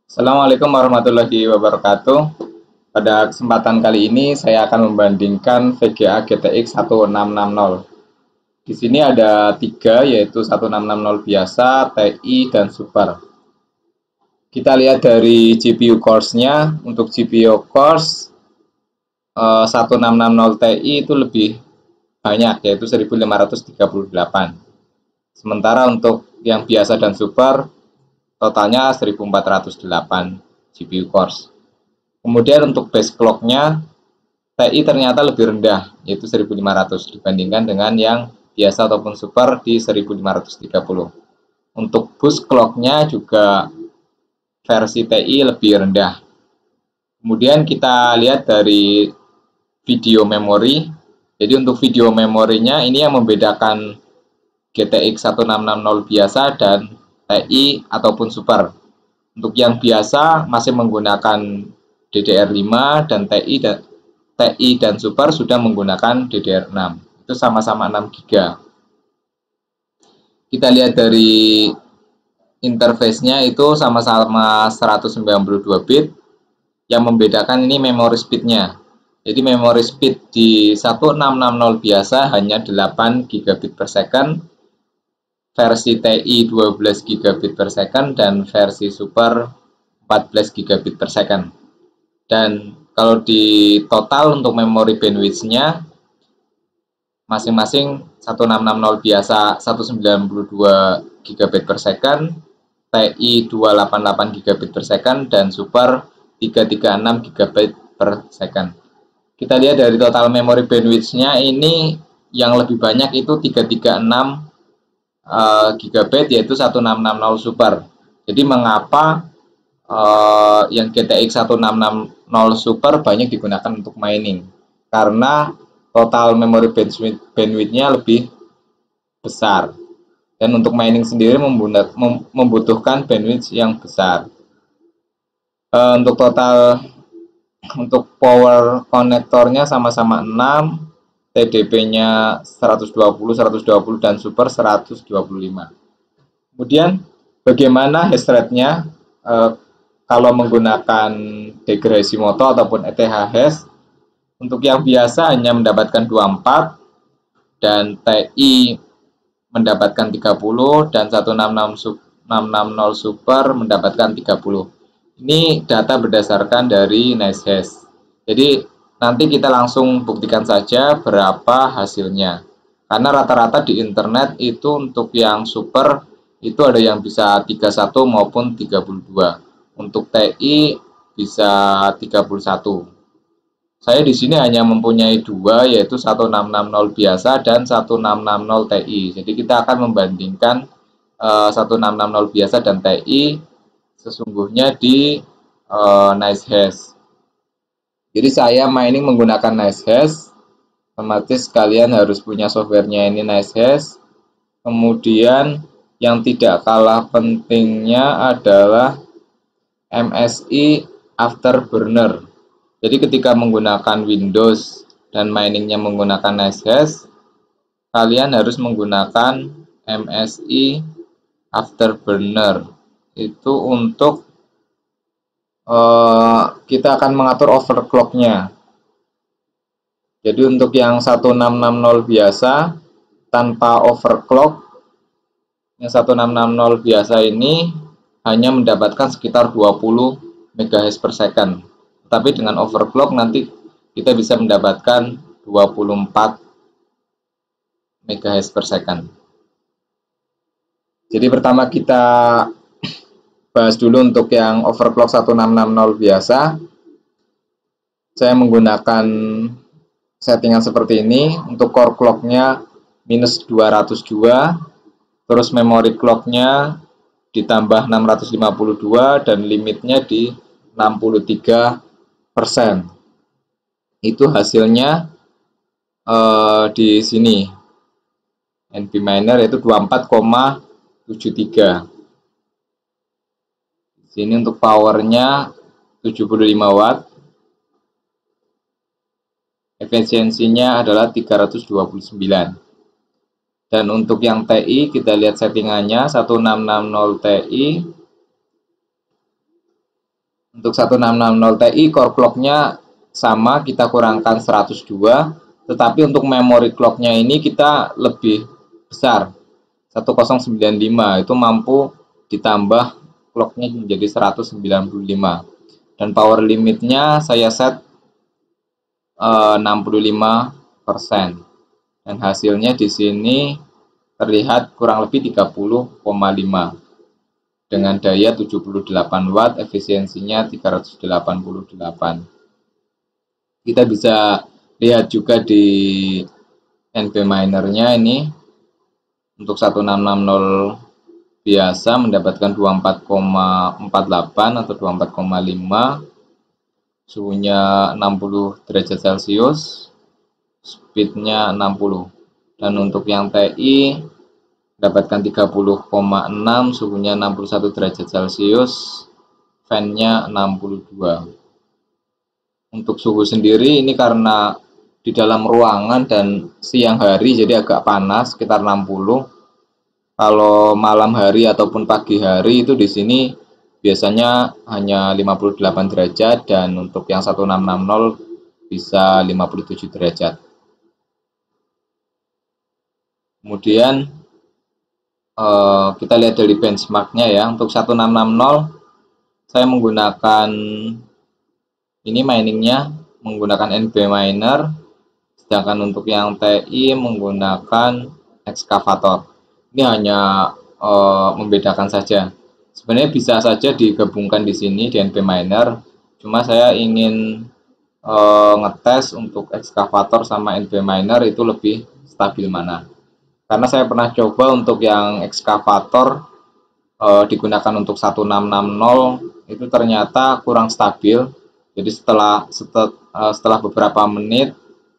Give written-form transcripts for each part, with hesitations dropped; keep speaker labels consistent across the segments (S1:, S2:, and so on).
S1: Assalamualaikum warahmatullahi wabarakatuh. Pada kesempatan kali ini saya akan membandingkan VGA GTX 1660. Di sini ada tiga, yaitu 1660 biasa, TI, dan Super. Kita lihat dari GPU cores-nya. Untuk GPU cores 1660 Ti itu lebih banyak, yaitu 1538. Sementara untuk yang biasa dan Super totalnya 1408 GPU cores. Kemudian untuk base clock-nya TI ternyata lebih rendah, yaitu 1500 dibandingkan dengan yang biasa ataupun super di 1530. Untuk boost clock-nya juga versi TI lebih rendah. Kemudian kita lihat dari video memori. Jadi untuk video memorinya ini yang membedakan GTX 1660 biasa dan TI ataupun super. Untuk yang biasa masih menggunakan DDR5 dan TI dan Super sudah menggunakan DDR6. Itu sama-sama 6 GB. Kita lihat dari interface-nya itu sama-sama 192 bit. Yang membedakan ini memory speed-nya. Jadi memory speed di 1660 biasa hanya 8 gigabit per second, versi TI 12 gigabit per second, dan versi Super 14 gigabit per second. Dan kalau di total untuk memori bandwidth-nya masing-masing 1660 biasa 192 gigabit per second, TI 288 gigabit per second, dan Super 336 gigabit per second. Kita lihat dari total memori bandwidth-nya ini yang lebih banyak itu 336 gigabit, yaitu 1660 Super. Jadi mengapa yang GTX 1660 Super banyak digunakan untuk mining? Karena total memori bandwidth-nya lebih besar. Dan untuk mining sendiri membutuhkan bandwidth yang besar. Untuk total untuk power konektornya sama-sama 6, TDP-nya 120 dan Super 125. Kemudian bagaimana hash rate-nya kalau menggunakan Degrassi-Moto ataupun ETH hash? Untuk yang biasa hanya mendapatkan 24 dan TI mendapatkan 30 dan 1660 Super mendapatkan 30. Ini data berdasarkan dari NiceHash. Jadi nanti kita langsung buktikan saja berapa hasilnya. Karena rata-rata di internet itu untuk yang super itu ada yang bisa 31 maupun 32. Untuk TI bisa 31. Saya di sini hanya mempunyai dua, yaitu 1660 biasa dan 1660 Ti. Jadi kita akan membandingkan 1660 biasa dan Ti sesungguhnya di NiceHash. Jadi saya mining menggunakan NiceHash, otomatis kalian harus punya softwarenya ini NiceHash. Kemudian yang tidak kalah pentingnya adalah MSI Afterburner. Jadi ketika menggunakan Windows dan miningnya menggunakan NiceHash, kalian harus menggunakan MSI Afterburner. Itu untuk kita akan mengatur overclock-nya. Jadi untuk yang 1660 biasa tanpa overclock, yang 1660 biasa ini hanya mendapatkan sekitar 20 MHz per second. Tapi dengan overclock nanti kita bisa mendapatkan 24 MHz per second. Jadi pertama kita bahas dulu untuk yang overclock 1660 biasa. Saya menggunakan settingan seperti ini. Untuk core clock-nya minus 202, terus memory clock-nya ditambah 652 dan limitnya di 63%. Itu hasilnya di sini. NVMiner yaitu 24,73. Sini untuk powernya 75 watt. Efisiensinya adalah 329. Dan untuk yang TI kita lihat settingannya 1660 Ti Untuk 1660 Ti core clock-nya sama, kita kurangkan 102, tetapi untuk memory clock-nya ini kita lebih besar, 1095, itu mampu ditambah clock-nya menjadi 195, dan power limitnya saya set 65%, dan hasilnya di sini terlihat kurang lebih 30,5 dengan daya 78 watt, efisiensinya 388. Kita bisa lihat juga di NB minernya ini, untuk 1660 biasa mendapatkan 24,48 atau 24,5, suhunya 60 derajat Celcius, speednya 60, dan untuk yang TI mendapatkan 30,6, suhunya 61 derajat Celcius, fan-nya 62. Untuk suhu sendiri ini karena di dalam ruangan dan siang hari jadi agak panas, sekitar 60. Kalau malam hari ataupun pagi hari itu di sini biasanya hanya 58 derajat, dan untuk yang 1660 bisa 57 derajat. Kemudian kita lihat dari benchmarknya ya. Untuk 1660 saya menggunakan ini miningnya menggunakan NB miner, sedangkan untuk yang TI menggunakan excavator. Ini hanya membedakan saja. Sebenarnya bisa saja digabungkan di sini di NB miner, cuma saya ingin ngetes untuk excavator sama NB miner itu lebih stabil mana. Karena saya pernah coba untuk yang excavator digunakan untuk 1660 itu ternyata kurang stabil. Jadi setelah beberapa menit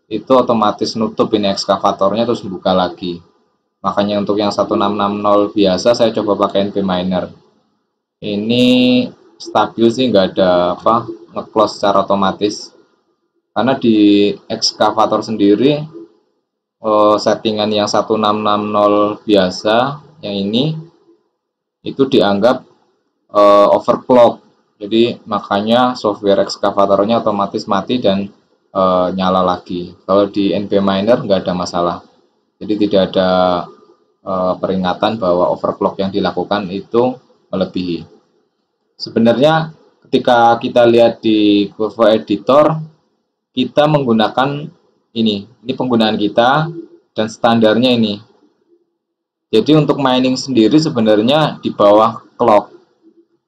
S1: itu otomatis nutup ini excavatornya, terus buka lagi. Makanya untuk yang 1660 biasa saya coba pakai NB miner. Ini stabil sih, nggak ada nge-close secara otomatis. Karena di excavator sendiri settingan yang 1660 biasa yang ini itu dianggap overclock. Jadi makanya software excavatornya otomatis mati dan nyala lagi. Kalau di NB miner nggak ada masalah. Jadi tidak ada peringatan bahwa overclock yang dilakukan itu melebihi. Sebenarnya ketika kita lihat di Curve Editor, kita menggunakan ini penggunaan kita dan standarnya ini. Jadi untuk mining sendiri sebenarnya di bawah clock,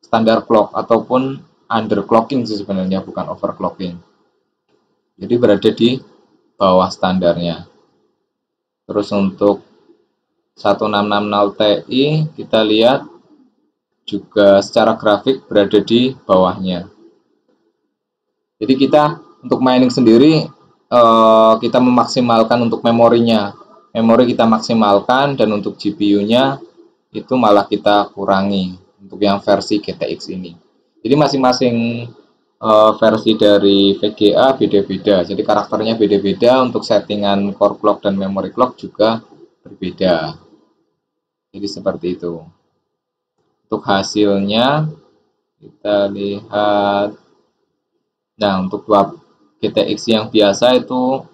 S1: standar clock ataupun underclocking sih sebenarnya, bukan overclocking. Jadi berada di bawah standarnya. Terus untuk 1660 Ti kita lihat juga secara grafik berada di bawahnya. Jadi kita untuk mining sendiri kita memaksimalkan untuk memorinya. Memori kita maksimalkan, dan untuk GPU-nya itu malah kita kurangi untuk yang versi GTX ini. Jadi masing-masing versi dari VGA beda-beda. Jadi karakternya beda-beda, untuk settingan core clock dan memory clock juga berbeda. Jadi seperti itu. Untuk hasilnya kita lihat. Nah, untuk GTX yang biasa itu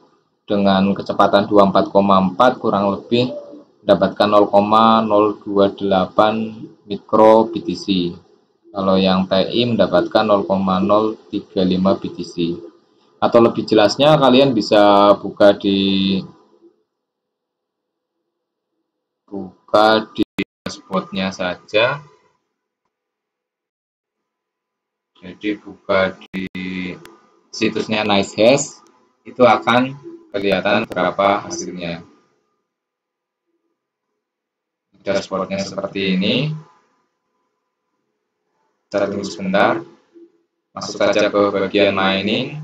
S1: dengan kecepatan 24,4 kurang lebih mendapatkan 0,028 mikro BTC. Kalau yang TI mendapatkan 0,035 BTC. Atau lebih jelasnya kalian bisa buka di dashboardnya saja. Jadi buka di situsnya NiceHash, itu akan kelihatan berapa hasilnya. Dashboardnya seperti ini. Kita tunggu sebentar. Masuk saja ke bagian mining.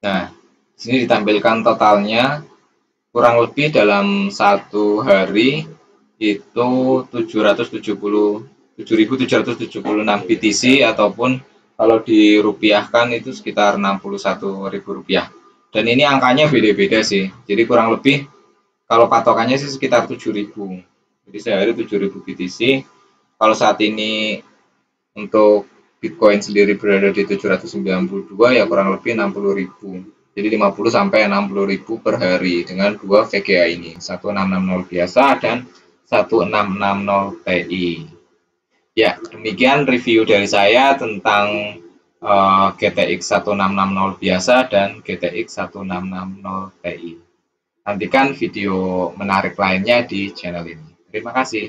S1: Nah, sini ditampilkan totalnya. Kurang lebih dalam satu hari itu 7.776 BTC, ataupun kalau dirupiahkan itu sekitar 61.000 rupiah. Dan ini angkanya beda-beda sih. Jadi kurang lebih Kalau patokannya sih sekitar 7.000. Jadi sehari 7.000 BTC. Kalau saat ini untuk Bitcoin sendiri berada di 792, ya kurang lebih 60.000. Jadi 50 sampai 60.000 per hari dengan dua VGA ini, 1660 biasa dan 1660 Ti. Ya, demikian review dari saya tentang GTX 1660 biasa dan GTX 1660 Ti. Nantikan video menarik lainnya di channel ini. Terima kasih.